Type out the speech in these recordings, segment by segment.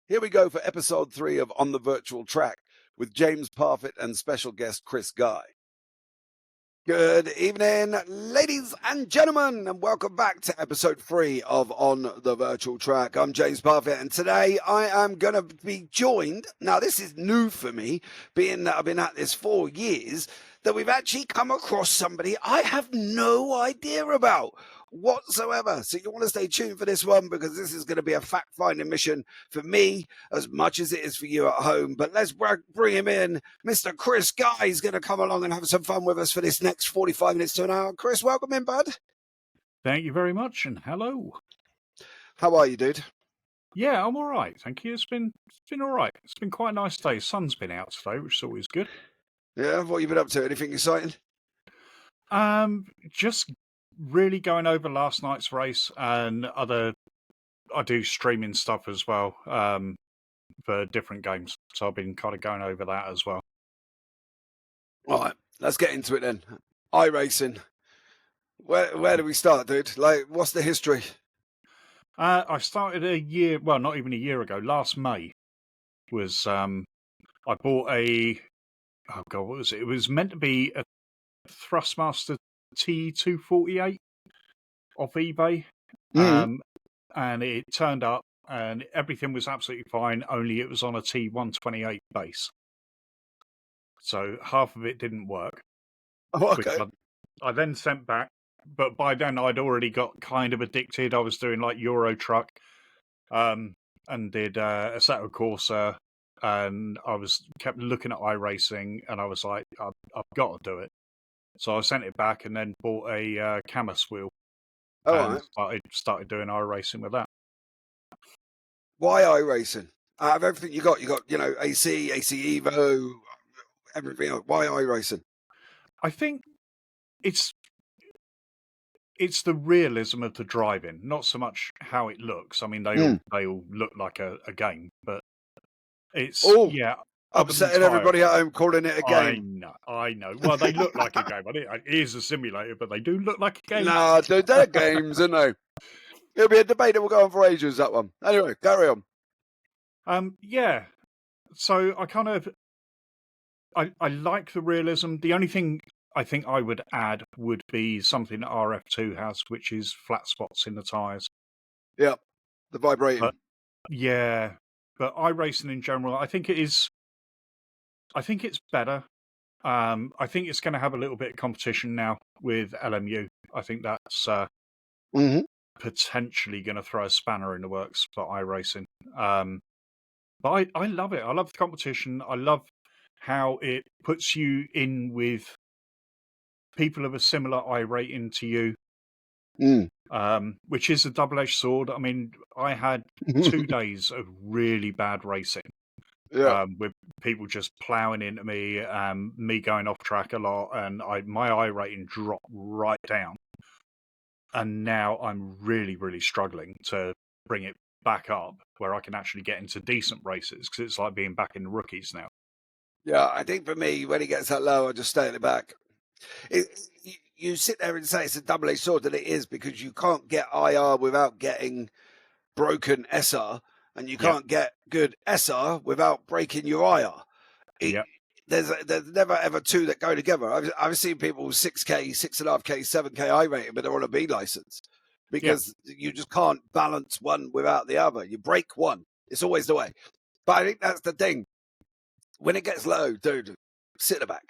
Here we go for episode 3 of On the Virtual Track with James Parfitt and special guest Cris Guy. Good evening, ladies and gentlemen, and welcome back to episode 3 of On the Virtual Track. I'm James Parfitt, and today I am going to be joined, now this is new for me, being that I've been at this 4 years, that we've actually come across somebody I have no idea about whatsoever. So you want to stay tuned for this one, because this is going to be a fact-finding mission for me as much as it is for you at home. But let's bring him in. Mr. Cris Guy is going to come along and have some fun with us for this next 45 minutes to an hour. Cris, welcome in, bud. Thank you very much, and hello. How are you, dude? Yeah, I'm all right, thank you. It's been all right. It's been quite a nice day. Sun's been out today, which is always good. Yeah, what have you been up to? Anything exciting? Just really going over last night's race and I do streaming stuff as well, for different games. So I've been kind of going over that as well. All right, let's get into it then. iRacing. Where do we start, dude? Like, what's the history? I started not even a year ago. Last May was I bought what was it? It was meant to be a Thrustmaster T248 off eBay, and it turned up and everything was absolutely fine, only it was on a T128 base. So half of it didn't work. Oh, okay. Which I then sent back, but by then I'd already got kind of addicted. I was doing like Euro Truck, and did Assetto Corsa, and I kept looking at iRacing, and I was like, I've got to do it. So I sent it back and then bought a Camus wheel. And started doing iRacing with that. Why iRacing? Out of everything you got, AC Evo, everything else. Why iRacing? I think it's the realism of the driving, not so much how it looks. I mean, they all look like a game, but it's upsetting everybody at home calling it a game. I know. Well, they look like a game. It is a simulator, but they do look like a game. Nah, dude, they're games, aren't they? It'll be a debate that will go on for ages, that one. Anyway, carry on. Yeah. So I kind of I like the realism. The only thing I think I would add would be something that RF2 has, which is flat spots in the tyres. Yeah, the vibrating. But iRacing in general, I think it's better. I think it's going to have a little bit of competition now with LMU. I think that's potentially going to throw a spanner in the works for iRacing. But I love it. I love the competition. I love how it puts you in with people of a similar I rating to you, which is a double-edged sword. I mean, I had 2 days of really bad racing, with people just ploughing into me, me going off track a lot, and my I rating dropped right down. And now I'm really, really struggling to bring it back up where I can actually get into decent races, because it's like being back in the rookies now. Yeah, I think for me, when it gets that low, I just stay at the back. You sit there and say it's a double-edged sword, and it is, because you can't get IR without getting broken SR, and you can't get good SR without breaking your IR. There's never ever two that go together. I've seen people with 6K, 6.5K, 7K I rating, but they're on a B license, because you just can't balance one without the other. You break one. It's always the way. But I think that's the thing. When it gets low, dude, sit at the back.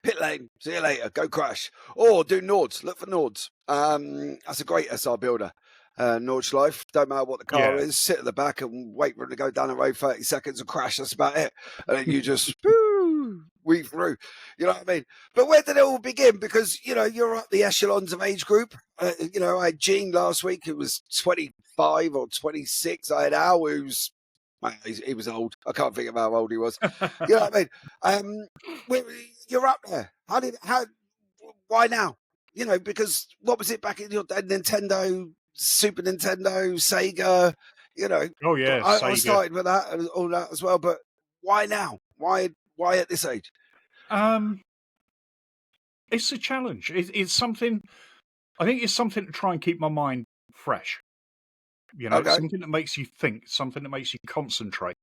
Pit lane, see you later, go crash. Or do Nords, look for Nords. That's a great SR builder. Nordschleife, don't matter what the car is, sit at the back and wait for it to go down the road 30 seconds and crash, that's about it. And then you just weave through, you know what I mean? But where did it all begin? Because, you're up the echelons of age group. I had Gene last week, who was 25 or 26. I had Al, who's, he was old. I can't think of how old he was. You know what I mean? You're up there. Why now? Because what was it back in your day? Nintendo, Super Nintendo, Sega, Oh yeah, I started with that and all that as well. But why now? Why at this age? It's a challenge. It's something. I think it's something to try and keep my mind fresh. Okay. something that makes you think, something that makes you concentrate.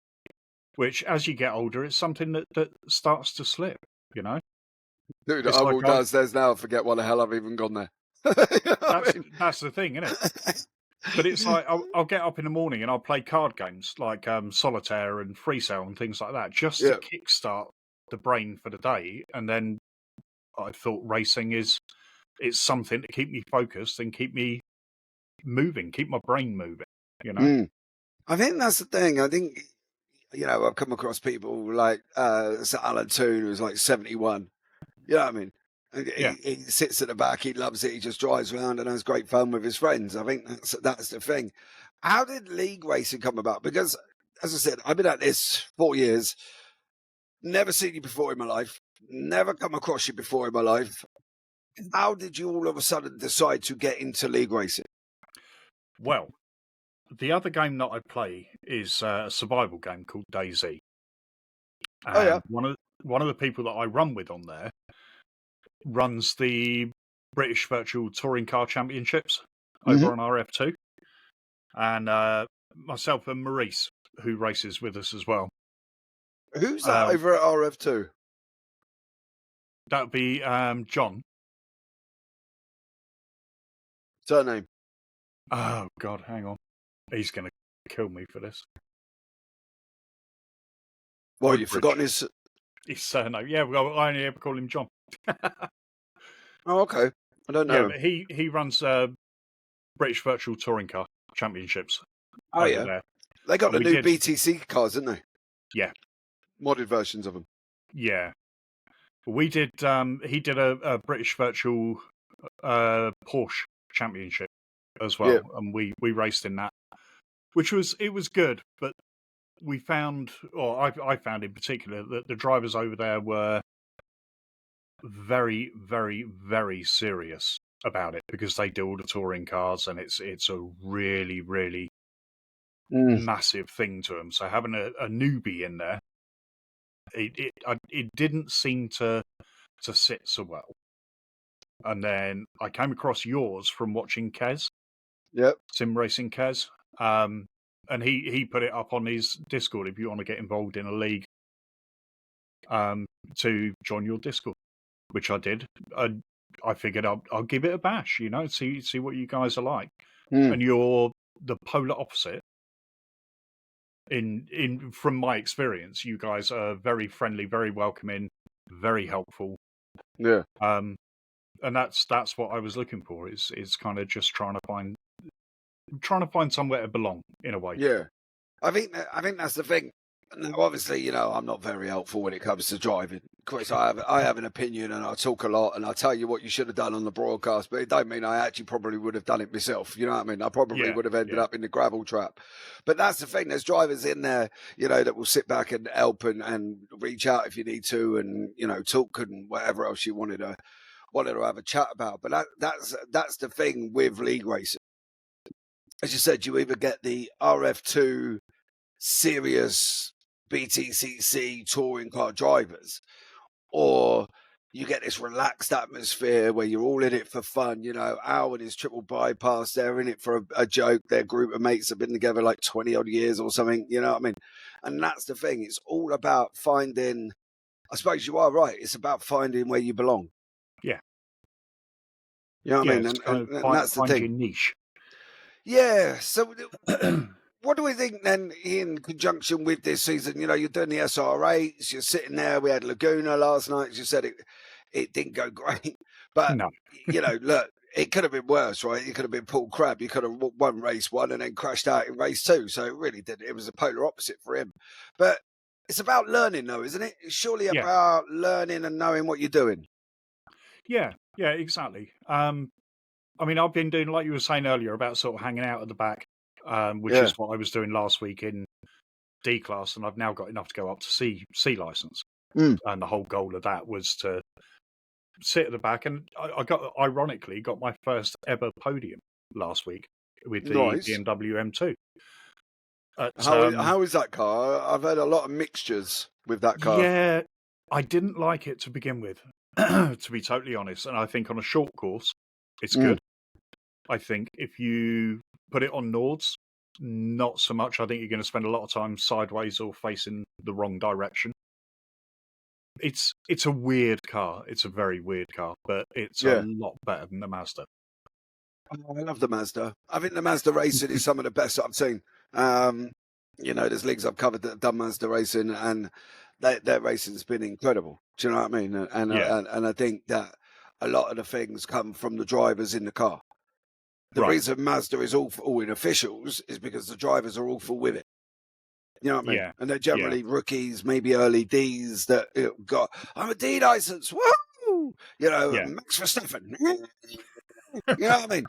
Which, as you get older, it's something that starts to slip. You know, Dude, it's I like walk downstairs now and forget why the hell I've even gone there. You know what I mean? that's the thing, isn't it? But it's like I'll get up in the morning and I'll play card games like solitaire and free cell and things like that, just to Yeah. kickstart the brain for the day. And then I thought racing it's something to keep me focused and keep me moving, keep my brain moving. You know? Mm. I think that's the thing. I think, I've come across people like Sir Alan Toon, who's like 71. You know what I mean? And Yeah. he sits at the back, he loves it, he just drives around and has great fun with his friends. I think that's the thing. How did league racing come about? Because, as I said, I've been at this 4 years, never seen you before in my life, never come across you before in my life. How did you all of a sudden decide to get into league racing? Well, the other game that I play is a survival game called DayZ, Oh, yeah. and one of the people that I run with on there runs the British Virtual Touring Car Championships Hmm. over on RF2, and myself and Maurice, who races with us as well. Who's that Uh, over at RF2? that would be John. Surname? Oh God, hang on, he's going to kill me for this. What, you've Woodbridge, forgotten his. his surname. Yeah, well, I only ever call him John. Oh, okay. I don't Yeah, know. but he runs British Virtual Touring Car Championships Oh, over yeah. there, They got and the we new did. BTC cars, didn't they? Yeah, Modded versions of them. yeah. We did. He did a British Virtual Porsche Championship as Yeah. well, and we raced in that, which was good. But we found, or I found in particular, that the drivers over there were very, very, very serious about it because they do all the touring cars, and it's a really, really Mm. massive thing to them. So having a newbie in there, it didn't seem to sit so well. And then I came across yours from watching Kez, Yep. Sim Racing Kez. And he put it up on his Discord if you want to get involved in a league, to join your Discord, which I did. I figured I'll give it a bash, see what you guys are like. Mm. And you're the polar opposite. In from my experience, you guys are very friendly, very welcoming, very helpful. Yeah. And that's what I was looking for. Is kind of just trying to find somewhere to belong in a way. Yeah. I think that's the thing. Now, obviously, I'm not very helpful when it comes to driving. Chris, I have an opinion and I talk a lot and I tell you what you should have done on the broadcast, but it don't mean I actually probably would have done it myself. You know what I mean? I probably Yeah, would have ended yeah, up in the gravel trap. But that's the thing. There's drivers in there, that will sit back and help and reach out if you need to and, talk and whatever else you wanted to have a chat about. But that's the thing with league racing. As you said, you either get the RF2 serious BTCC touring car drivers, or you get this relaxed atmosphere where you're all in it for fun. Al and his triple bypass, they're in it for a joke. Their group of mates have been together like 20 odd years or something, you know what I mean? And that's the thing. It's all about finding, I suppose you are right. It's about finding where you belong. yeah, You know what I yeah. mean? It's kind of And that's the find thing. your niche. Yeah. So what do we think then in conjunction with this season? You're doing the SR8s, you're sitting there. We had Laguna last night. As you said, it didn't go great. But, No, look, it could have been worse, right? You could have been Paul Crabb. You could have won race one and then crashed out in race two. So it really did. It was a polar opposite for him. But it's about learning, though, isn't it? It's surely yeah, about learning and knowing what you're doing. yeah, yeah, exactly. I mean, I've been doing like you were saying earlier about sort of hanging out at the back, which Yeah. is what I was doing last week in D class, and I've now got enough to go up to C license. Mm. And the whole goal of that was to sit at the back, and I ironically got my first ever podium last week with the Nice. BMW M2. At, How is that car? I've had a lot of mixtures with that car. yeah, I didn't like it to begin with, to be totally honest. And I think on a short course, it's Mm. good. I think if you put it on Nords, not so much. I think you're going to spend a lot of time sideways or facing the wrong direction. It's a weird car. It's a very weird car, but it's a Yeah. lot better than the Mazda. Oh, I love the Mazda. I think the Mazda racing is some of the best I've seen. There's leagues I've covered that have done Mazda racing, and their racing's been incredible. Do you know what I mean? Yeah. And I think that a lot of the things come from the drivers in the car. The Right. reason Mazda is awful in officials is because the drivers are awful with it. You know what I mean? Yeah. And they're Yeah. generally rookies, maybe early Ds that got, I'm a D license, woo! Yeah. Max Verstappen. You know what I mean?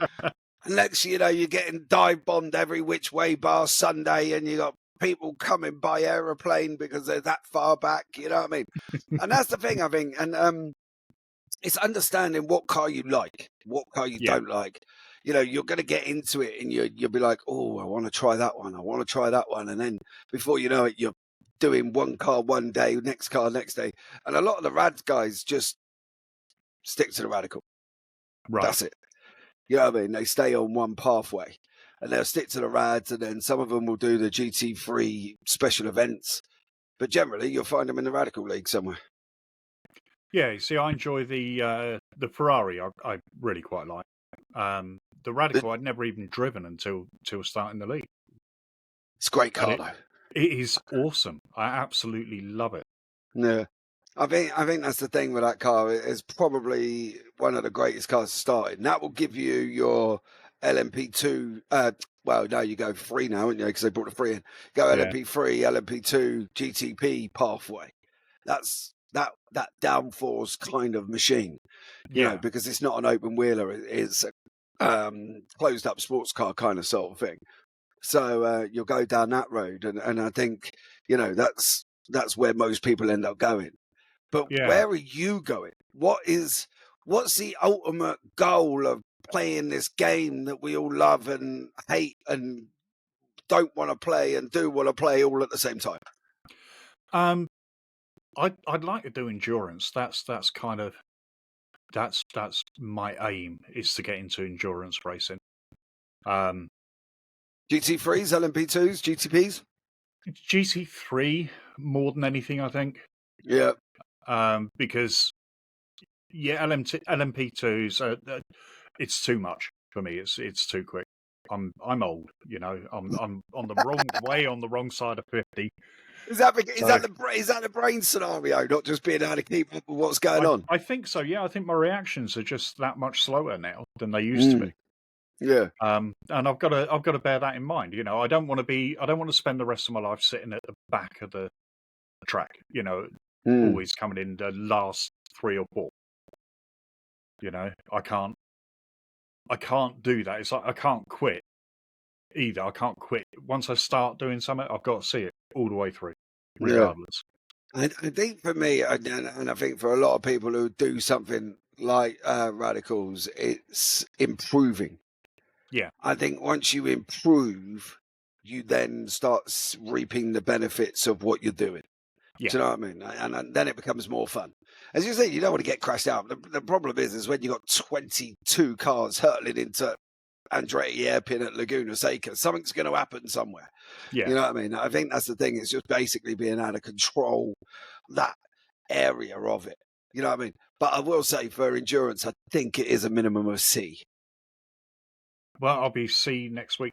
And next, you're getting dive bombed every which way bar Sunday, and you got people coming by aeroplane because they're that far back. You know what I mean? And that's the thing, I think. And it's understanding what car you like, what car you Yeah. don't like. You're going to get into it, and you'll be like, oh, I want to try that one. I want to try that one. And then before you know it, you're doing one car one day, next car next day. And a lot of the rad guys just stick to the radical. Right. That's it. You know what I mean? They stay on one pathway, and they'll stick to the rads, and then some of them will do the GT3 special events. But generally, you'll find them in the Radical League somewhere. Yeah. See, I enjoy the Ferrari. I really quite like. The Radical I'd never even driven until starting the league. It's a great car, And though. it is awesome. I absolutely love it. Yeah. I think that's the thing with that car. It's probably one of the greatest cars to start in. That will give you your LMP2. Well, no, you go free now, aren't you? Because they brought the free in. Go Yeah. LMP3, LMP2, GTP pathway. That's that downforce kind of machine. Yeah. Because it's not an open wheeler. It's a closed up sports car kind of sort of thing. So you'll go down that road, and I think that's where most people end up going. But Yeah. where are you going? What's the ultimate goal of playing this game that we all love and hate and don't want to play and do want to play all at the same time? I'd like to do endurance. That's kind of that's my aim, is to get into endurance racing. Um, GT3s, LMP2s, GTPs? GT3 more than anything, I think. Yeah. Because LMP2s, it's too much for me. It's too quick. I'm old, I'm on the wrong side of 50. Is that So the brain scenario, not just being able to keep up with what's going on? I think so. Yeah, I think my reactions are just that much slower now than they used to be. Yeah. And I've got to bear that in mind. I don't want to spend the rest of my life sitting at the back of the track. Always coming in the last 3 or 4. I can't do that. It's like I can't quit either. I can't quit. Once I start doing something, I've got to see it all the way through, regardless. I think for me, and I think for a lot of people who do something like radicals, it's improving. Yeah. I think once you improve, you then start reaping the benefits of what you're doing. Yeah. Do you know what I mean? And then it becomes more fun. As you say, you don't want to get crashed out. The problem is when you've got 22 cars hurtling into Andretti Hairpin at Laguna Seca, something's going to happen somewhere. Yeah. You know what I mean? I think that's the thing. It's just basically being able to control that area of it. You know what I mean? But I will say for endurance, I think it is a minimum of C. Well, I'll be C next week.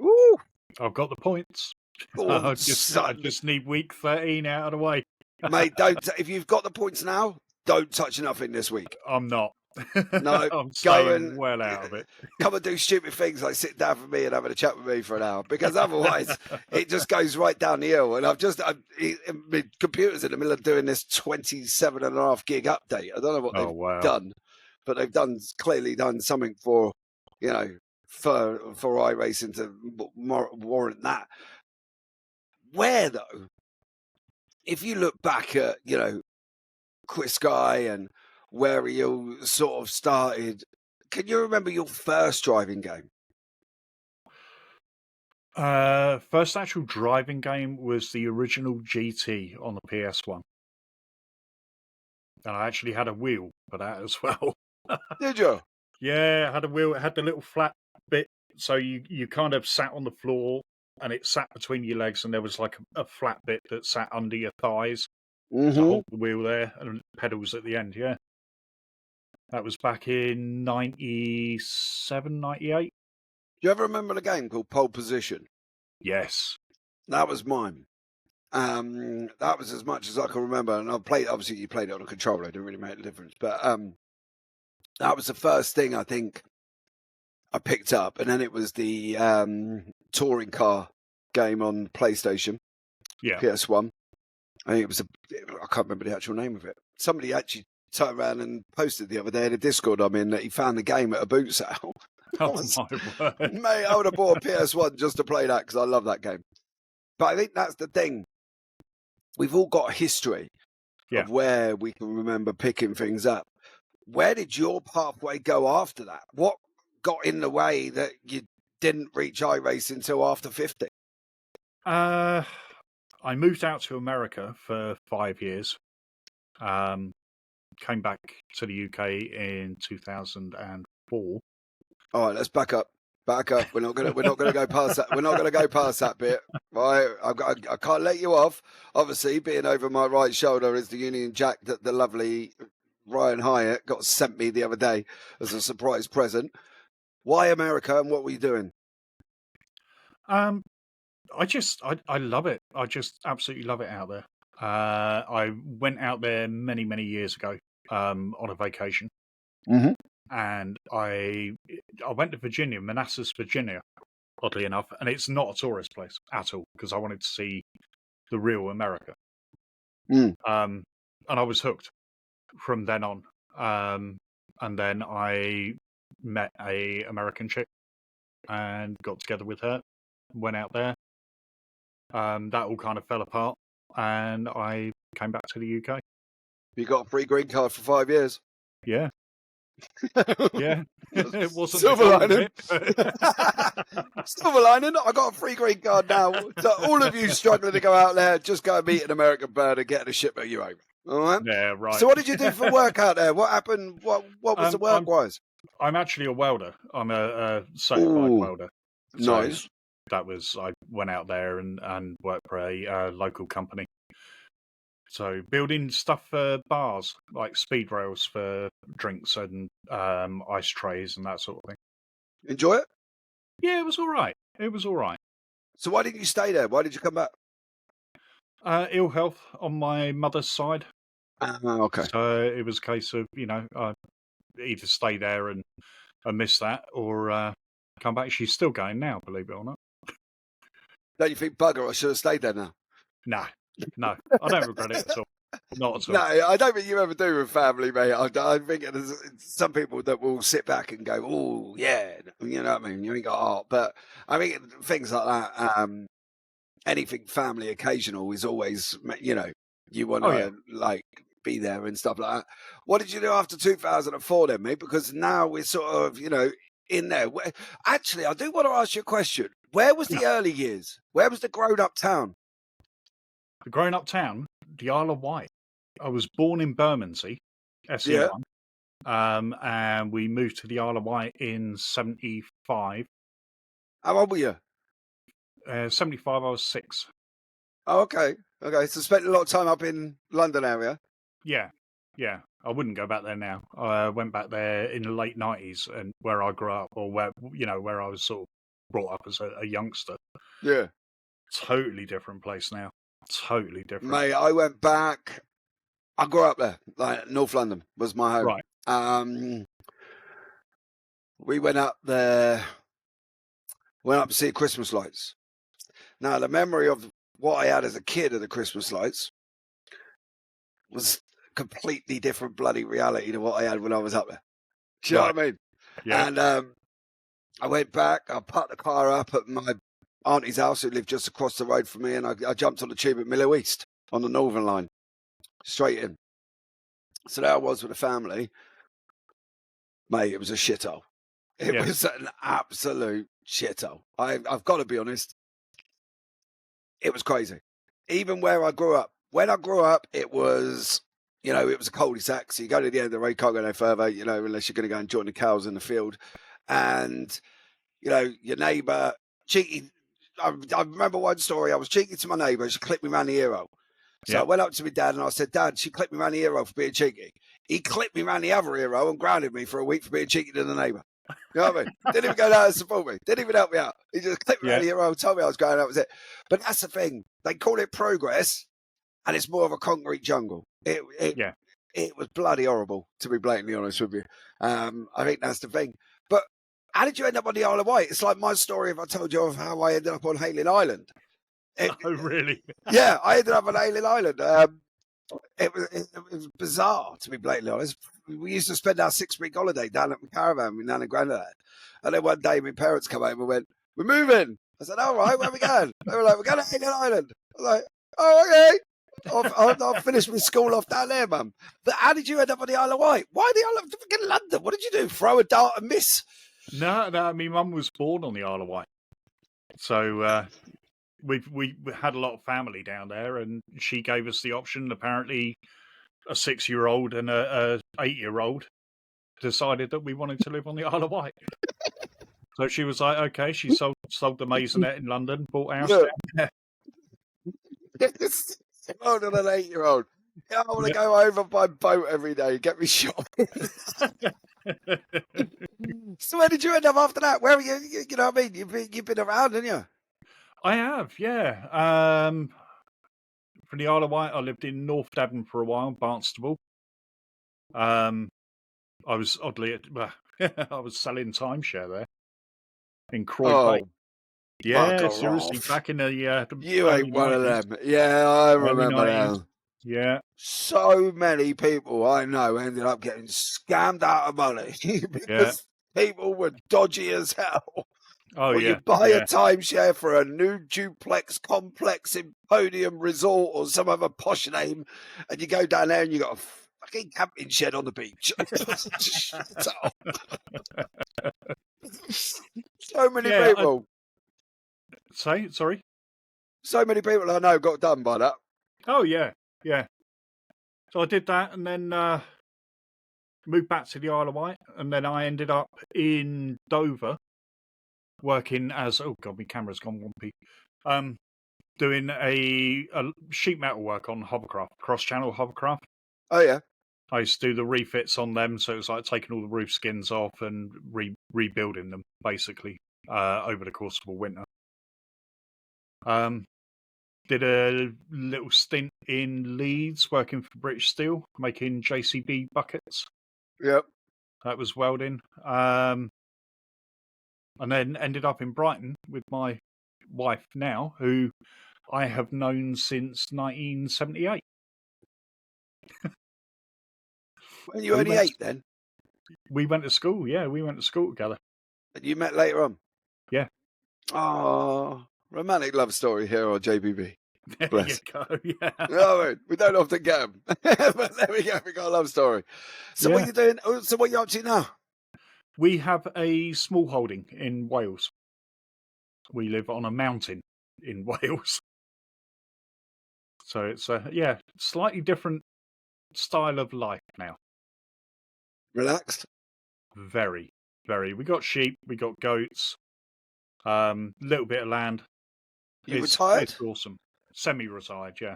Ooh. I've got the points. Oh, I just need week 13 out of the way. Mate, if you've got the points now, don't touch nothing this week. I'm not. No, I'm go staying and well out of it. come and do stupid things like sit down for me and having a chat with me for an hour, because otherwise it just goes right down the hill. And my computer's in the middle of doing this 27.5 gig update. I don't know what they've done, but they've clearly done something for iRacing to warrant that. Where though, if you look back at Cris Guy and where he all sort of started, can you remember your first driving game? First actual driving game was the original GT on the PS1. And I actually had a wheel for that as well. Did you? Yeah, I had a wheel. It had the little flat bit So you kind of sat on the floor, and it sat between your legs, and there was like a flat bit that sat under your thighs to Mm-hmm. hold the wheel there, and pedals at the end. Yeah, that was back in 97, 98. Do you ever remember the game called Pole Position? Yes. That was mine. That was as much as I can remember, and I played. Obviously, you played it on a controller; it didn't really make a difference. But that was the first thing I think I picked up, and then it was the touring car game on PlayStation, Yeah. PS1. I think it was I can't remember the actual name of it. Somebody actually turned around and posted the other day in a Discord I'm in that he found the game at a boot sale. Oh my word. Mate, I would have bought a PS1 just to play that because I love that game. But I think that's the thing. We've all got a history of where we can remember picking things up. Where did your pathway go after that? What got in the way that you didn't reach iRacing until after 50? I moved out to America for 5 years. Came back to the UK in 2004. All right, let's back up. Back up. We're not gonna go past that. We're not gonna go past that bit. Right. I can't let you off. Obviously, being over my right shoulder is the Union Jack that the lovely Ryan Hyatt got sent me the other day as a surprise present. Why America, and what were you doing? I love it. I just absolutely love it out there. I went out there many, many years ago on a vacation, Mm-hmm. and I went to Virginia, Manassas, Virginia, oddly enough, and it's not a tourist place at all because I wanted to see the real America. Mm. And I was hooked from then on. And then I met a American chick and got together with her, went out there. That all kind of fell apart, and I came back to the UK. You got a free green card for 5 years. Yeah. Yeah. It wasn't Silver the golden lining. bit. Silver lining. I got a free green card now. So all of you struggling to go out there, just go and meet an American bird and get a ship of you over. All right. Yeah, right. So what did you do for work out there? What happened? What was the work wise? I'm actually a welder. I'm a certified welder. So Nice. I went out there and worked for a local company. So building stuff for bars, like speed rails for drinks and ice trays and that sort of thing. Enjoy it? Yeah, it was all right. It was all right. So why didn't you stay there? Why did you come back? Ill health on my mother's side. Okay. So it was a case of, I either stay there and miss that or come back. She's still going now, believe it or not. Don't you think, bugger, I should have stayed there now? Nah, no, I don't regret it at all. Not at all. No, I don't think you ever do with family, mate. I think there's some people that will sit back and go, oh, yeah, you know what I mean? You ain't got heart. But I think things like that, anything family occasional is always, you want to, be there and stuff like that. What did you do after 2004 then, mate? Because now we're sort of, in there. Actually, I do want to ask you a question. Where was the early years? Where was the grown-up town? The grown-up town, the Isle of Wight. I was born in Bermondsey, SE1, and we moved to the Isle of Wight in 75. How old were you? 75, I was 6. Oh, okay. Okay, so spent a lot of time up in London area. Yeah. I wouldn't go back there now. I went back there in the late 90s, and where I grew up, or where I was sort of brought up as a youngster. Yeah. Totally different place now. Totally different. Mate, I went back. I grew up there. Like North London was my home. Right. We went up there. Went up to see Christmas lights. Now, the memory of what I had as a kid of the Christmas lights was completely different bloody reality to what I had when I was up there. Do you know what I mean? Yeah. And I went back. I parked the car up at my auntie's house, who lived just across the road from me, and I jumped on the tube at Millow East on the Northern Line, straight in. So there I was with the family. Mate, it was a shithole. It was an absolute shithole. I've got to be honest. It was crazy. Even where I grew up. When I grew up, it was, it was a cul-de-sac. So you go to the end of the road, can't go no further, unless you're going to go and join the cows in the field. And your neighbour cheating. I remember one story. I was cheeky to my neighbour. She clipped me around the ear. So I went up to my dad and I said, Dad, she clipped me around the ear for being cheeky. He clipped me around the other ear and grounded me for a week for being cheeky to the neighbour. You know what I mean? Didn't even go down and support me. Didn't even help me out. He just clipped me around the ear, told me I was going, that was it. But that's the thing. They call it progress, and it's more of a concrete jungle. It was bloody horrible, to be blatantly honest with you. I think that's the thing. But how did you end up on the Isle of Wight? It's like my story if I told you of how I ended up on Hayling Island. Oh, really? Yeah, I ended up on Hayling Island. It was bizarre, to be blatantly honest. We used to spend our 6-week holiday down at my caravan with Nan and Grandad. And then one day my parents come home and went, we're moving. I said, all right, where are we going? They were like, we're going to Hayling Island. I was like, oh, okay. I'll finish my school off down there, Mum. But how did you end up on the Isle of Wight? Why the Isle of fucking London? What did you do? Throw a dart and miss? No, my mum was born on the Isle of Wight. So we had a lot of family down there, and she gave us the option. Apparently, a 6-year-old and a 8-year-old decided that we wanted to live on the Isle of Wight. So she was like, okay, she sold the maisonette in London, bought a house down there. Hold on, an 8-year-old. I want to go over by boat every day, get me shot. So where did you end up after that? Where were you? You know what I mean? You've been around, haven't you? I have, yeah. From the Isle of Wight, I lived in North Devon for a while, Barnstable. I was oddly, I was selling timeshare there in Croy Bay. Yeah, seriously, back in the you ain't one 90s. Of them. Yeah, I remember them. Yeah. So many people I know ended up getting scammed out of money because people were dodgy as hell. Oh, or you buy a timeshare for a new duplex complex in Podium Resort or some other posh name, and you go down there and you got a fucking camping shed on the beach. So many people. Sorry? So many people I know got done by that. Oh, yeah. So I did that and then moved back to the Isle of Wight, and then I ended up in Dover working as, oh God, my camera's gone wompy, doing a sheet metal work on hovercraft, cross-channel hovercraft. Oh, yeah. I used to do the refits on them, so it was like taking all the roof skins off and rebuilding them, basically, over the course of a winter. Did a little stint in Leeds working for British Steel, making JCB buckets. Yep. That was welding. And then ended up in Brighton with my wife now, who I have known since 1978. When you only 8 then? We went to school, yeah. We went to school together. And you met later on? Yeah. Oh, romantic love story here on JBB. There you go, yeah. No, we don't often get them. But there we go, we got a love story. So what are you doing? So what are you up to now? We have a small holding in Wales. We live on a mountain in Wales. So it's a slightly different style of life now. Relaxed? Very, very. We got sheep, we got goats, little bit of land. You retired? It's awesome. Semi-retired, yeah.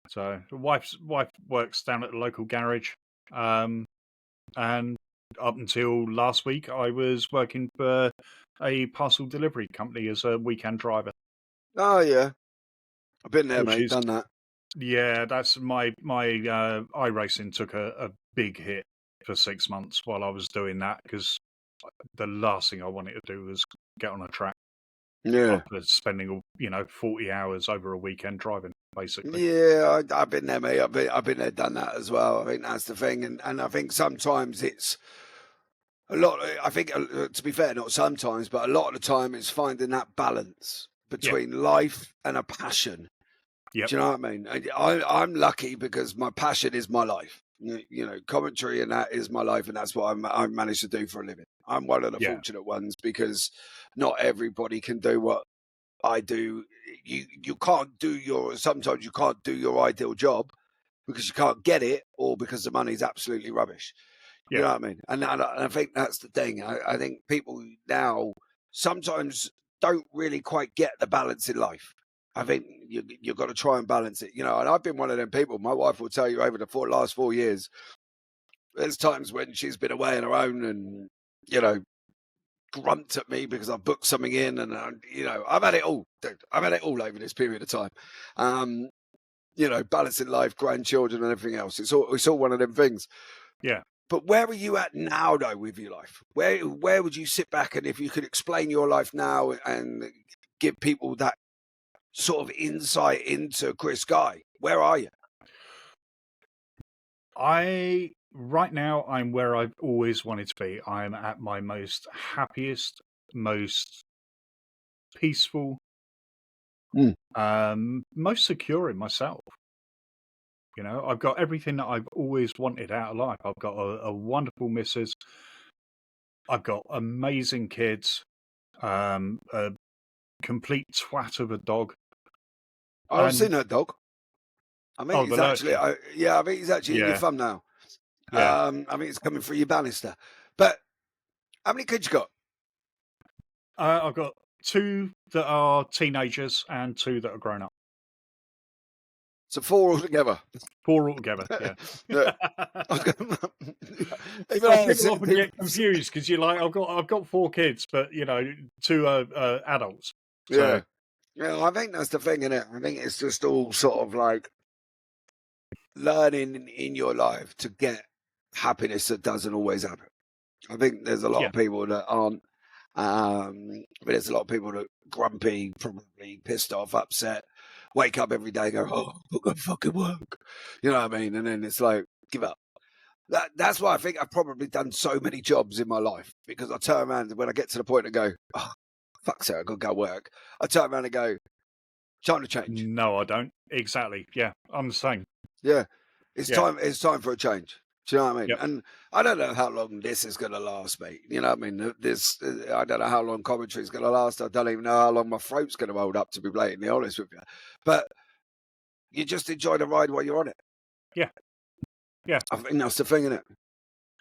So the wife works down at the local garage, and up until last week, I was working for a parcel delivery company as a weekend driver. Oh yeah, I've been there, mate. Done that. Yeah, that's my iRacing took a big hit for 6 months while I was doing that, because the last thing I wanted to do was get on a track. Yeah, after spending 40 hours over a weekend driving, basically. Yeah, I've been there, mate. I've been there, done that as well. I think that's the thing, and I think sometimes it's a lot. I think, to be fair, not sometimes, but a lot of the time, it's finding that balance between life and a passion. Yep. Do you know what I mean? I'm lucky because my passion is my life. Commentary and that is my life, and that's what I managed to do for a living. I'm one of the fortunate ones because not everybody can do what I do. You can't do sometimes you can't do your ideal job because you can't get it, or because the money's absolutely rubbish. You know what I mean? And I think that's the thing. I think people now sometimes don't really quite get the balance in life. I think you've got to try and balance it, you know. And I've been one of them people. My wife will tell you over the last 4 years, there's times when she's been away on her own and, you know, grunt at me because I've booked something in, and you know, I've had it all, dude. I've had it all over this period of time. You know, balancing life, grandchildren, and everything else. It's all one of them things. Yeah. But where are you at now, though, with your life? Where would you sit back, and if you could explain your life now and give people that sort of insight into Cris Guy, where are you? Right now I'm where I've always wanted to be. I'm at my most happiest, most peaceful, most secure in myself. You know, I've got everything that I've always wanted out of life. I've got a wonderful missus. I've got amazing kids. A complete twat of a dog. I've seen that dog. I mean, the he's actually, lurcher. I think he's actually in your Yeah, thumbnail. yeah. I think it's coming through your banister. But how many kids you got? I've got 2 that are teenagers and 2 that are grown up. So 4 altogether. 4 altogether. Yeah. Yeah. People often get confused because you're like, I've got 4 kids, but you know, 2 are adults. So. Yeah, I think that's the thing, isn't it? I think it's just all sort of like learning in your life to get happiness that doesn't always happen. I think there's a lot of people that aren't. But there's a lot of people that grumpy, probably pissed off, upset, wake up every day and go, oh, I've got to fucking work. You know what I mean? And then it's like, give up. That's why I think I've probably done so many jobs in my life, because I turn around and when I get to the point and go, oh, fuck's sake, I've got to go work. I turn around and go, time to change. No, I don't. Exactly. Yeah, I'm the same. Yeah. It's time for a change. Do you know what I mean? Yep. And I don't know how long this is going to last, mate. You know what I mean? I don't know how long commentary is going to last. I don't even know how long my throat's going to hold up, to be blatantly honest with you. But you just enjoy the ride while you're on it. Yeah. Yeah. I think that's the thing, isn't it?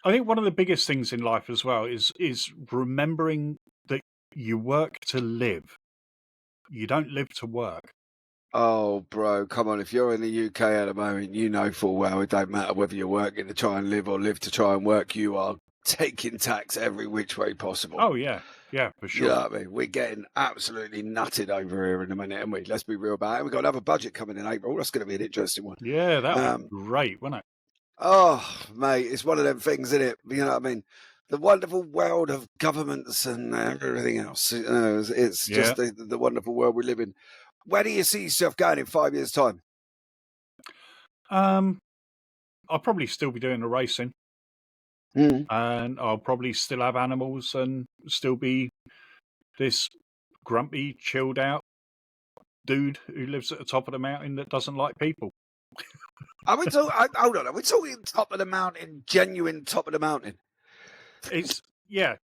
I think one of the biggest things in life as well is remembering that you work to live. You don't live to work. Oh, bro, come on. If you're in the UK at the moment, you know full well it don't matter whether you're working to try and live or live to try and work. You are taking tax every which way possible. Oh, yeah. Yeah, for sure. You know what I mean? We're getting absolutely nutted over here in a minute, and let's be real about it. We've got another budget coming in April. That's going to be an interesting one. Yeah, that would be great, wouldn't it? Oh, mate, it's one of them things, isn't it? You know what I mean? The wonderful world of governments and everything else. It's just the wonderful world we live in. Where do you see yourself going in 5 years' time? I'll probably still be doing the racing. And I'll probably still have animals and still be this grumpy, chilled out dude who lives at the top of the mountain that doesn't like people. Hold on. Are we talking top of the mountain, genuine top of the mountain? It's the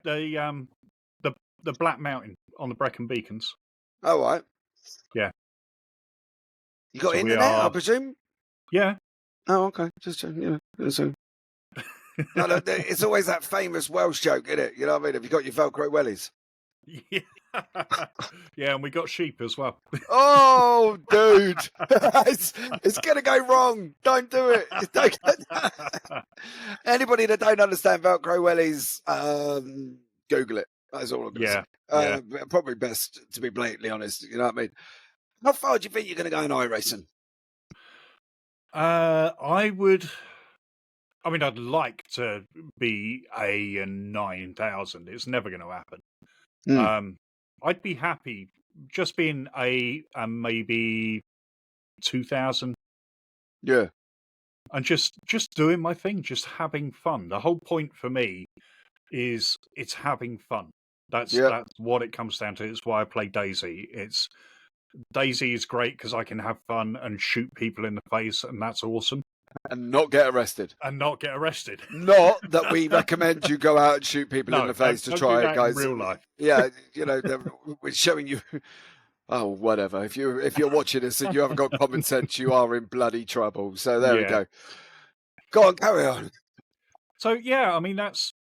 Black Mountain on the Brecon Beacons. Oh, right. Yeah. You got internet, I presume? Yeah. Oh, okay. Just no, it's always that famous Welsh joke, isn't it? You know what I mean? Have you got your Velcro wellies? Yeah. Yeah, and we got sheep as well. Oh, dude. it's going to go wrong. Don't do it. Anybody that don't understand Velcro wellies, Google it. That's all I'm going to say. Probably best to be blatantly honest. You know what I mean? How far do you think you're going to go in iRacing? I'd like to be a 9,000. It's never going to happen. I'd be happy just being a maybe 2,000. Yeah. And just doing my thing, just having fun. The whole point for me is it's having fun. That's what it comes down to. It's why I play Daisy. Daisy is great because I can have fun and shoot people in the face, and that's awesome. And not get arrested. Not that we recommend you go out and shoot people in the face to try it, guys. In real life. Yeah, you know, we're showing you. Oh, whatever. If you're watching this and you haven't got common sense, you are in bloody trouble. So there we go. Go on, carry on. So yeah, I mean that's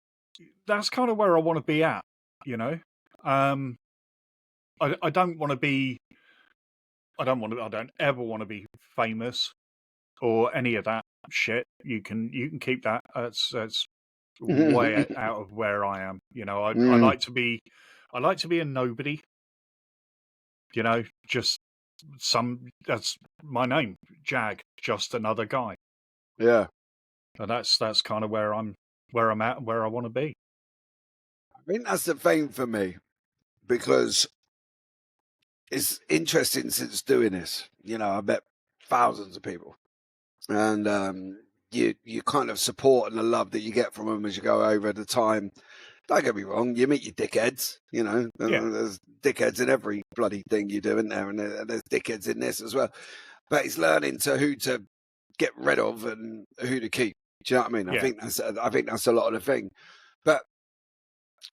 kind of where I want to be at. You know, um, I don't want to be. I don't ever want to be famous or any of that shit. You can keep that. That's way out of where I am. You know, I Mm, like to be. I like to be a nobody. You know, just some. That's my name, Jag. Just another guy. yeah. And that's kind of where I'm at and where I want to be. I think that's the thing for me because it's interesting since doing this. You know, I met thousands of people, and you kind of support and the love that you get from them as you go over the time. Don't get me wrong, you meet your dickheads. You know, Yeah, there's dickheads in every bloody thing you do, isn't there? And there's dickheads in this as well. But it's learning to who to get rid of and who to keep. Do you know what I mean? yeah. I think that's a lot of the thing. But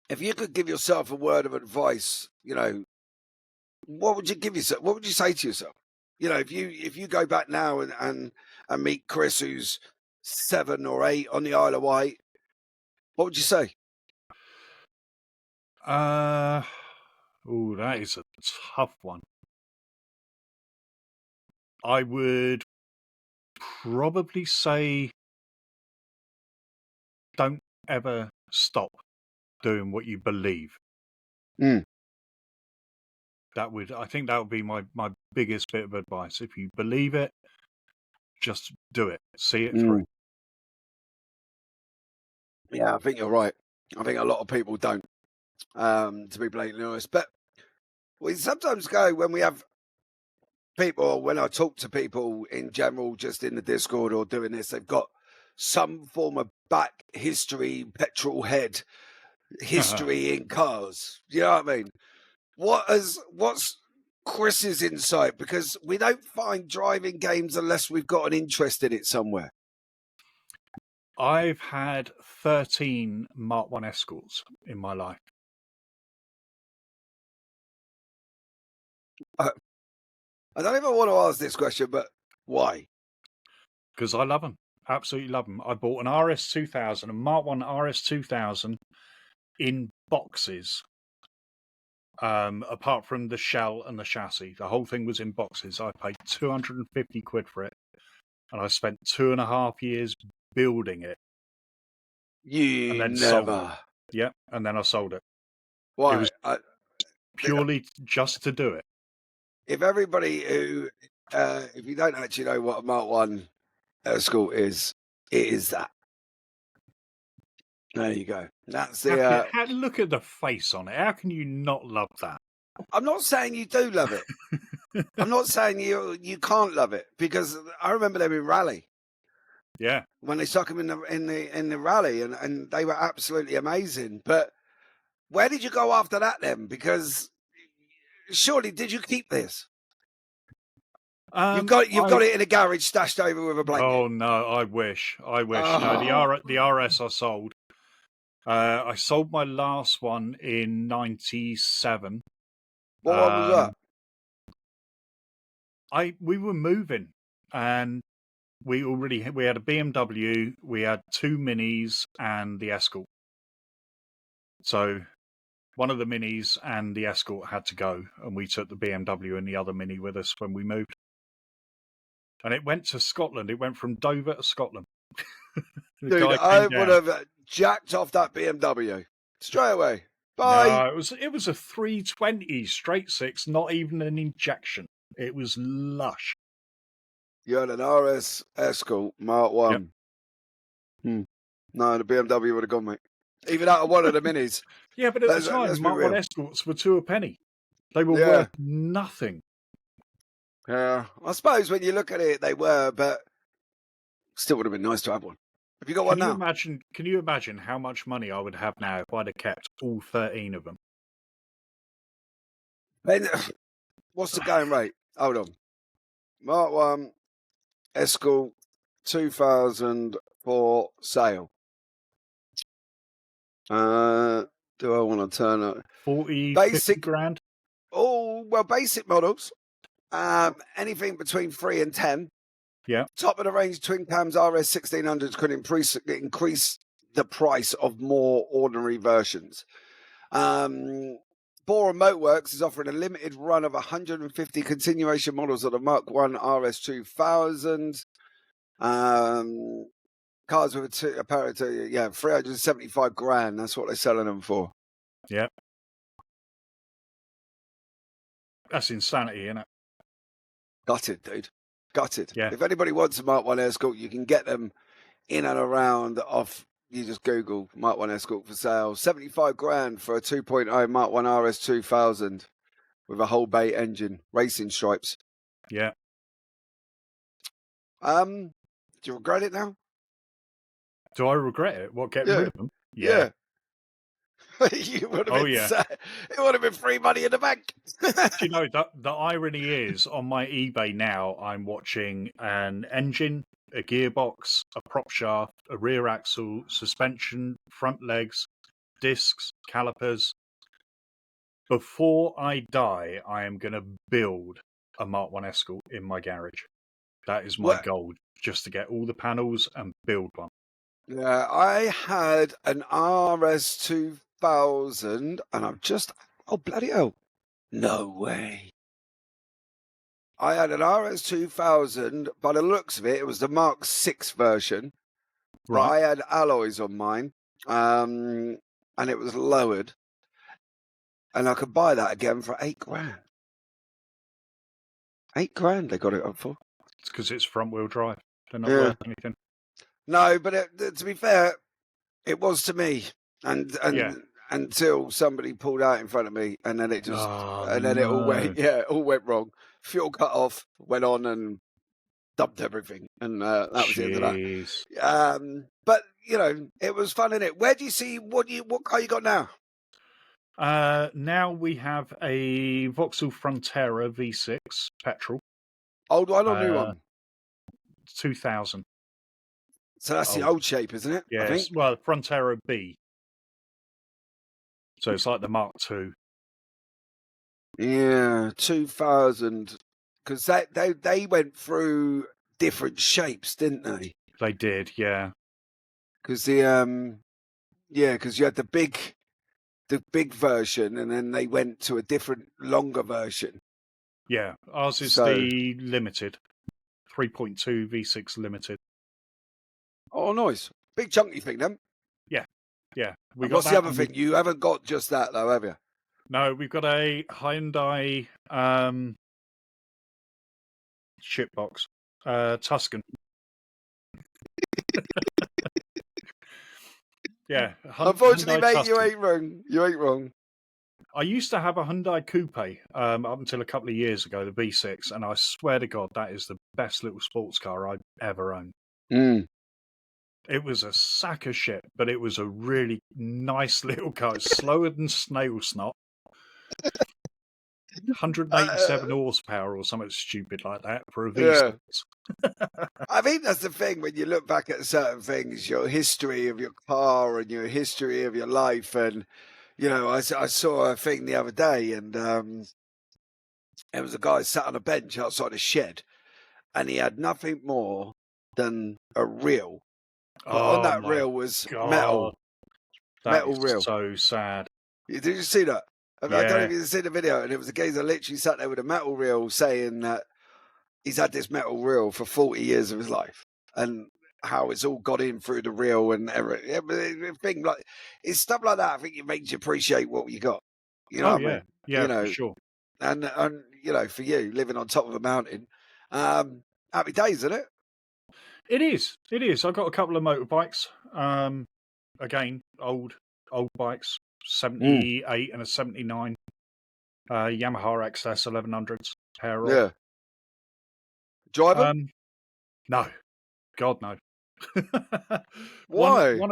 if you could give yourself a word of advice, you know, what would you give yourself? What would you say to yourself? You know, if you go back now and meet Chris, who's 7 or 8 on the Isle of Wight, what would you say? Uh, oh, that is a tough one. I would probably say don't ever stop doing what you believe. Mm, I think that would be my biggest bit of advice. If you believe it, just do it. See it through. mm. Yeah, I think you're right. I think a lot of people don't, to be blatantly honest. But we sometimes go when we have people, when I talk to people in general, just in the Discord or doing this, they've got some form of back history, petrol head history in cars. You know what I mean? What's Chris's insight? Because we don't find driving games unless we've got an interest in it somewhere. I've had 13 Mark 1 escorts in my life. I don't even want to ask this question, but why? Because I love them. Absolutely love them. I bought an RS2000, a Mark 1 RS2000 in boxes. Apart from the shell and the chassis, the whole thing was in boxes. I paid 250 quid for it, and I spent 2.5 years building it, and You then sold it. never. Yeah, and then I sold it. It Why? was purely just to do it. If everybody who, if you don't actually know what a Mark One escort is, it is that. There you go. That's How the. can look at the face on it? How can you not love that? I'm not saying you do love it. I'm not saying you can't love it because I remember them in rally. Yeah. When they stuck them in the rally, and they were absolutely amazing. But where did you go after that then? Because surely did you keep this? You've got it in a garage stashed over with a blanket. Oh no, I wish. No, Oh. the RS I sold. I sold my last one in '97. What one was that? We were moving, and we had a BMW, we had 2 minis and the Escort. So one of the minis and the Escort had to go, and we took the BMW and the other mini with us when we moved. And it went to Scotland. It went from Dover to Scotland. The Dude, guy I came would down. have jacked off that BMW straight away. Bye. No, it was a 320 straight six, not even an injection. It was lush. You had an RS Escort Mark Yep. 1. No, the BMW would have gone, mate. Even out of one of the minis. Yeah, but at the Let's time, be Mark 1 real. Escorts were 2 a penny. They were Yeah. worth nothing. Yeah. I suppose when you look at it, they were, but still would have been nice to have one. Have you got one now? Can you imagine how much money I would have now if I'd have kept all 13 of them? Ben, what's the going rate? Hold on. Mark 1 Escort 2000 for sale. Do I want to turn it? 40, Basic. 50 grand? Oh, well, basic models. Anything between 3 and 10. Yeah. Top of the range twin cams RS 1600s could increase the price of more ordinary versions. Bora Motorworks is offering a limited run of 150 continuation models of the Mark 1 RS2000. Cars with apparently, 375 grand. That's what they're selling them for. Yeah. That's insanity, isn't it? Gutted, dude. Gutted. Yeah. If anybody wants a Mark 1 Escort, you can get them in and around off. You just Google Mark 1 Escort for sale. 75 grand for a 2.0 Mark 1 RS2000 with a whole bay engine, racing stripes. Yeah. Do you regret it now? Do I regret it? What, getting rid of them? Yeah. You would have been sad. It would have been free money in the bank. Do you know, the irony is, on my eBay now, I'm watching an engine, a gearbox, a prop shaft, a rear axle, suspension, front legs, discs, calipers. Before I die, I am going to build a Mark 1 Escort in my garage. That is my goal, just to get all the panels and build one. Yeah, I had an RS2000 and I'm just, oh, bloody hell. No way. I had an RS2000, by the looks of it, it was the Mark 6 version. But I had alloys on mine, and it was lowered. And I could buy that again for 8 grand. 8 grand they got it up for. It's because it's front wheel drive. They're not worth anything. No, but to be fair, it was to me. And until somebody pulled out in front of me, and then it just, it all went wrong. Fuel cut off, went on and dumped everything, and that was the end of that. But you know, it was fun, innit? Where do you see what car you got now? Now we have a Vauxhall Frontera V6 petrol. Old one or new one? 2000. So that's the old shape, isn't it? Yes. I think. Well, Frontera B. So it's like the Mark II. Yeah, 2000. Because they went through different shapes, didn't they? They did, yeah. Because because you had the big version, and then they went to a different, longer version. Yeah, ours is the limited, 3.2 V6 limited. Oh, nice, big chunky thing, then. Yeah. What's the other thing? You haven't got just that though, have you? No, we've got a Hyundai shitbox, Tuscan. Yeah. Unfortunately, Hyundai mate, Tuscan. you ain't wrong. I used to have a Hyundai Coupe up until a couple of years ago, the V6, and I swear to God, that is the best little sports car I've ever owned. It was a sack of shit, but it was a really nice little car. It's slower than snail snot. 187 horsepower or something stupid like that for a V6. I think that's the thing when you look back at certain things, your history of your car and your history of your life. And, you know, I saw a thing the other day, and there was a guy sat on a bench outside a shed, and he had nothing more than a reel. But on that reel was metal. That metal is reel. So sad. Did you see that? I don't know if you've seen the video, and it was a geezer literally sat there with a metal reel saying that he's had this metal reel for 40 years of his life, and how it's all got in through the reel and everything. Like, it's stuff like that. I think it makes you appreciate what you got. You know what I mean? Yeah, you know, for sure. And you know, for you living on top of a mountain, happy days, isn't it? It is. It is. I've got a couple of motorbikes. Again, old bikes. 78 and a 79. Yamaha XS 1100s. Pair of. Drive them? No. God, no. Why? One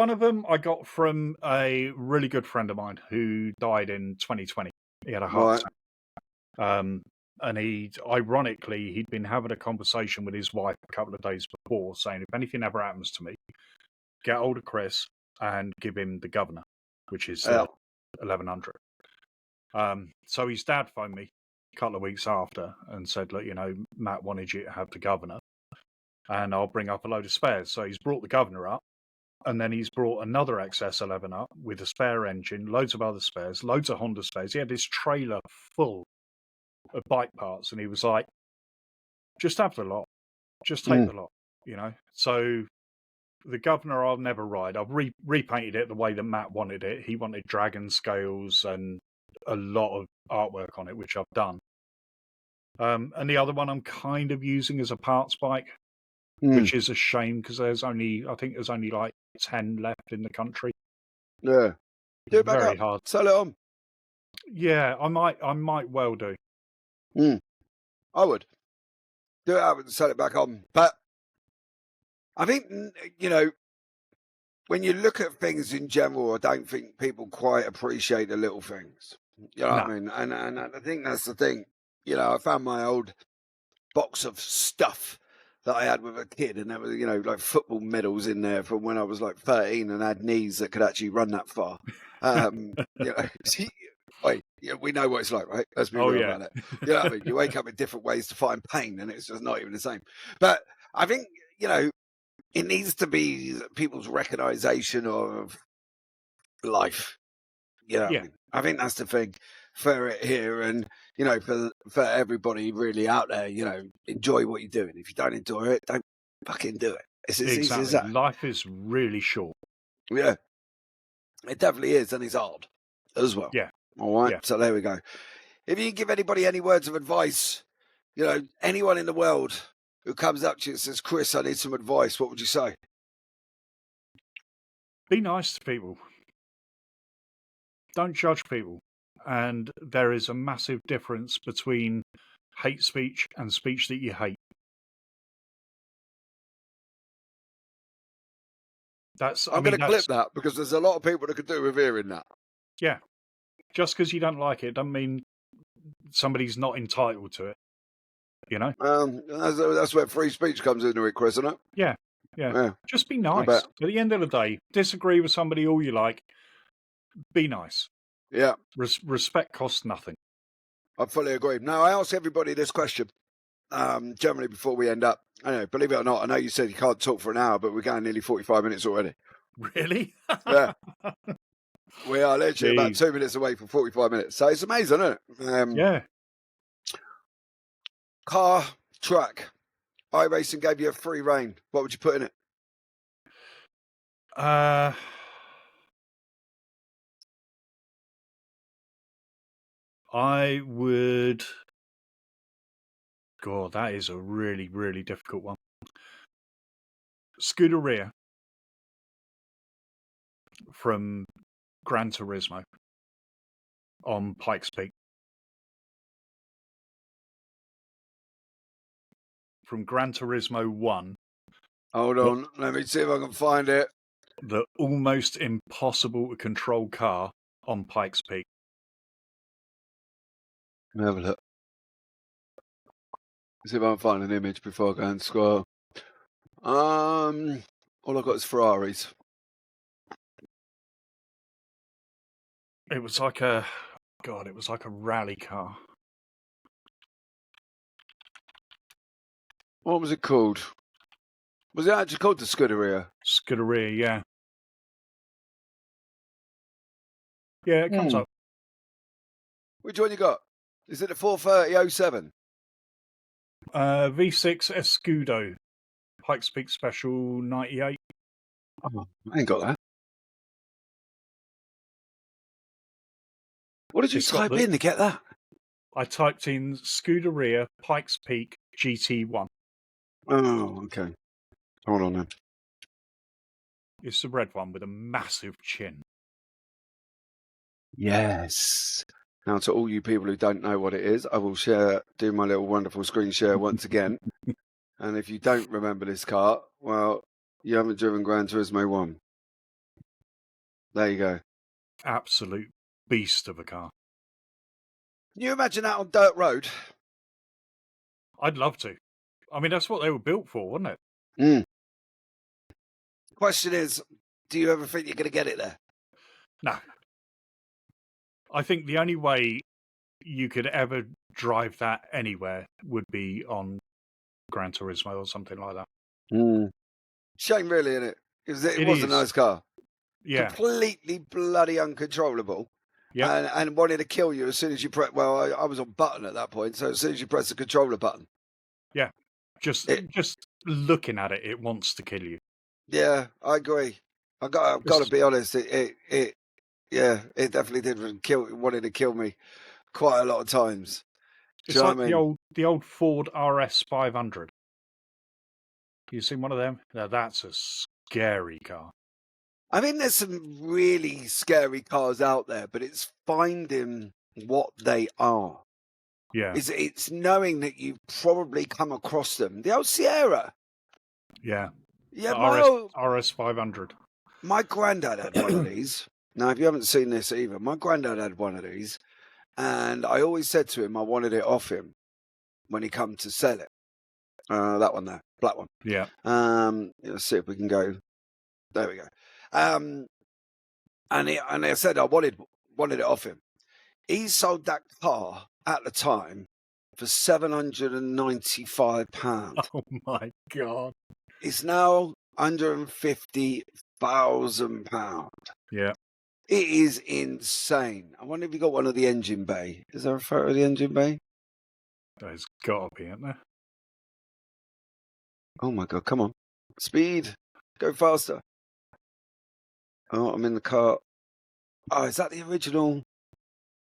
of them I got from a really good friend of mine who died in 2020. He had a heart attack. And he'd been having a conversation with his wife a couple of days before, saying, if anything ever happens to me, get hold of Chris and give him the Governor, which is 1100. So his dad phoned me a couple of weeks after and said, look, you know, Matt wanted you to have the Governor, and I'll bring up a load of spares. So he's brought the Governor up, And then he's brought another XS11 up with a spare engine, loads of other spares, loads of Honda spares. He had his trailer full of bike parts, and he was like, just have the lot. Just take the lot, you know? So the Governor I'll never ride. I've repainted it the way that Matt wanted it. He wanted dragon scales and a lot of artwork on it, which I've done. And the other one I'm kind of using as a parts bike, which is a shame because I think there's only like 10 left in the country. Yeah. Do it back Very up. hard. Sell it on. Yeah, I might well do. I would. Do it up and sell it back on. But I think, you know, when you look at things in general, I don't think people quite appreciate the little things. You know what I mean? And I think that's the thing. You know, I found my old box of stuff that I had with a kid, and there was, you know, like football medals in there from when I was like 13 and had knees that could actually run that far. You know, wait, yeah, we know what it's like, right? Let's be real about it. You know what I mean? You wake up in different ways to find pain, and it's just not even the same. But I think, you know, it needs to be people's recognition of life. You know what I mean? I think that's the thing for it here, and you know, for everybody really out there, you know, enjoy what you're doing. If you don't enjoy it, don't fucking do it. It's as easy as that. Life is really short. Yeah, it definitely is, and it's hard as well. Yeah. All right. So there we go. If you give anybody any words of advice, you know, anyone in the world who comes up to you and says, "Chris, I need some advice," what would you say? Be nice to people. Don't judge people. And there is a massive difference between hate speech and speech that you hate. I'm going to clip that because there's a lot of people that could do with hearing that. Yeah. Just because you don't like it doesn't mean somebody's not entitled to it. You know? That's where free speech comes into it, Chris, isn't it? Yeah. Just be nice. At the end of the day, disagree with somebody all you like. Be nice. Yeah. Respect costs nothing. I fully agree. Now, I ask everybody this question, generally before we end up. I know, believe it or not, I know you said you can't talk for an hour, but we're going nearly 45 minutes already. Really? Yeah. We are literally about 2 minutes away from 45 minutes. So it's amazing, isn't it? Yeah. Car, truck, iRacing gave you a free reign. What would you put in it? I would. God, that is a really, really difficult one. Scuderia from Gran Turismo on Pikes Peak. From Gran Turismo 1. Hold on, let me see if I can find it. The almost impossible to control car on Pikes Peak. Let me have a look. See if I can find an image before I go and scroll. All I've got is Ferraris. It was like a rally car. What was it called? Was it actually called the Scuderia? Scuderia, yeah. Yeah, it comes up. Which one you got? Is it the 43007? V6 Escudo. Pikes Peak Special 98. Oh, I ain't got that. What did you type in to get that? I typed in Scuderia Pikes Peak GT1. Oh, okay. Hold on then. It's the red one with a massive chin. Yes. Now, to all you people who don't know what it is, I will do my little wonderful screen share once again. And if you don't remember this car, well, you haven't driven Gran Turismo 1. There you go. Absolute beast of a car. Can you imagine that on dirt road? I'd love to. I mean, that's what they were built for, wasn't it? Question is, do you ever think you're going to get it there? No. I think the only way you could ever drive that anywhere would be on Gran Turismo or something like that. Shame, really, isn't it? It It was a is. nice car. Yeah. Completely bloody uncontrollable. Yep. And wanted to kill you as soon as you press. Well, I was on button at that point, so as soon as you press the controller button, Yeah. Just it. looking at it, it wants to kill you. Yeah, I agree. I've got to be honest. It definitely did wanted to kill me quite a lot of times. Do It's you know like what I mean? the old Ford RS 500. You seen one of them? Now that's a scary car. I mean, there's some really scary cars out there, but it's finding what they are. Yeah. It's knowing that you've probably come across them. The old Sierra. Yeah. Yeah, The RS 500. my granddad had one of these. Now, if you haven't seen this either, my granddad had one of these, and I always said to him I wanted it off him when he come to sell it. That one there, black one. Yeah. Let's see if we can go. There we go. And I said I wanted it off him. He sold that car at the time for £795. Oh my God. It's now £150,000. Yeah. It is insane. I wonder if you got one of the engine bay. Is there a photo of the engine bay? There's got to be, isn't there? Oh my God, come on. Speed. Go faster. Oh, I'm in the car. Oh, is that the original?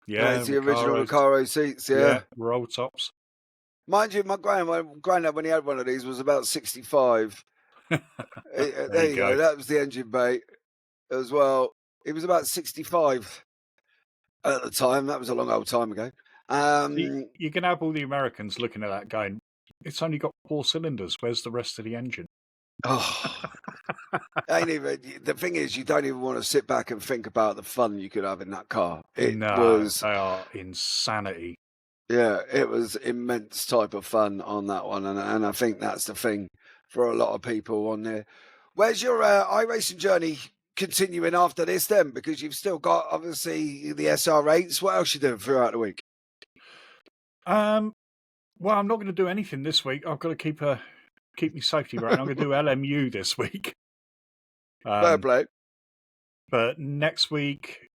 Yeah. It's the original Recaro seats, yeah. Roll tops. Mind you, my granddad, when he had one of these, was about 65. There you go. That was the engine bay as well. He was about 65 at the time. That was a long old time ago. You can have all the Americans looking at that going, it's only got 4 cylinders. Where's the rest of the engine? Oh, ain't even. The thing is, you don't even want to sit back and think about the fun you could have in that car. They are insanity. Yeah, it was immense type of fun on that one, and I think that's the thing for a lot of people on there. Where's your iRacing journey continuing after this then? Because you've still got obviously the SR8s. What else you doing throughout the week? Well, I'm not going to do anything this week. I've got to keep me safety right. I'm going to do LMU this week. Fair play. But next week,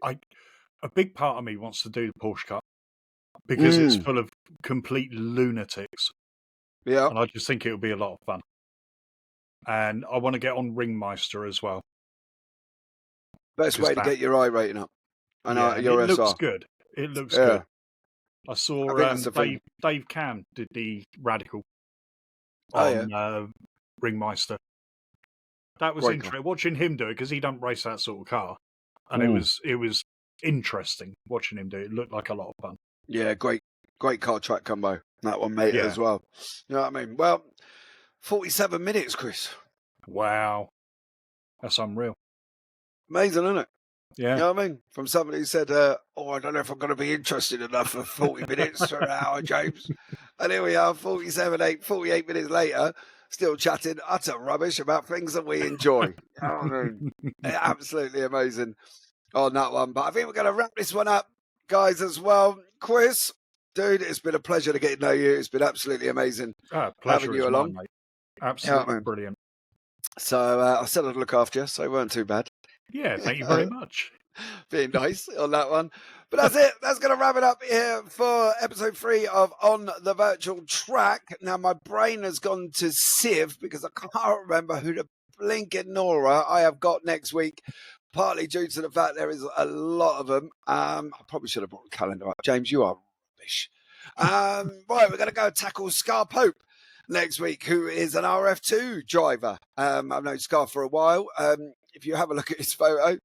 a big part of me wants to do the Porsche Cup because it's full of complete lunatics. Yeah, and I just think it would be a lot of fun. And I want to get on Ringmeister as well. Best way to get your I rating up. And your it SR. looks good. It looks good. I saw Dave Cam did the Radical on Ringmeister. That was interesting. Watching him do it because he don't race that sort of car, and it was interesting watching him do it. It looked like a lot of fun. Yeah, great car track combo. That one, mate, as well. You know what I mean? Well, 47 minutes, Chris. Wow, that's unreal. Amazing, isn't it? Yeah. You know what I mean? From somebody who said, I don't know if I'm going to be interested enough for 40 minutes or an hour, James. And here we are, 48 minutes later, still chatting utter rubbish about things that we enjoy. You know what I mean? Absolutely amazing on that one. But I think we're going to wrap this one up, guys, as well. Chris, dude, it's been a pleasure to get to know you. It's been absolutely amazing having you along. Mine, mate. Absolutely brilliant. So I said I'd look after you, so it weren't too bad. Yeah, thank you very much. Being nice on that one. But that's it. That's going to wrap it up here for episode 3 of On the Virtual Track. Now, my brain has gone to sieve because I can't remember who the blinking Nora I have got next week, partly due to the fact there is a lot of them. I probably should have brought a calendar up. James, you are rubbish. Right, we're going to go tackle Scar Pope next week, who is an RF2 driver. I've known Scar for a while. If you have a look at his photo,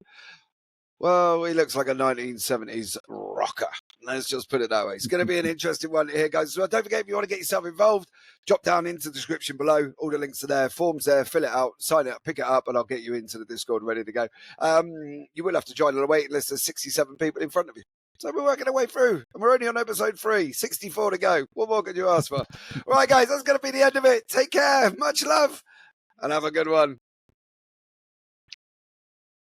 well, he looks like a 1970s rocker. Let's just put it that way. It's going to be an interesting one here, guys. So don't forget, if you want to get yourself involved, drop down into the description below. All the links are there, forms there, fill it out, sign it up, pick it up, and I'll get you into the Discord ready to go. You will have to join on a waiting list. There's 67 people in front of you. So we're working our way through, and we're only on episode 3, 64 to go. What more could you ask for? All right, guys, that's going to be the end of it. Take care, much love, and have a good one.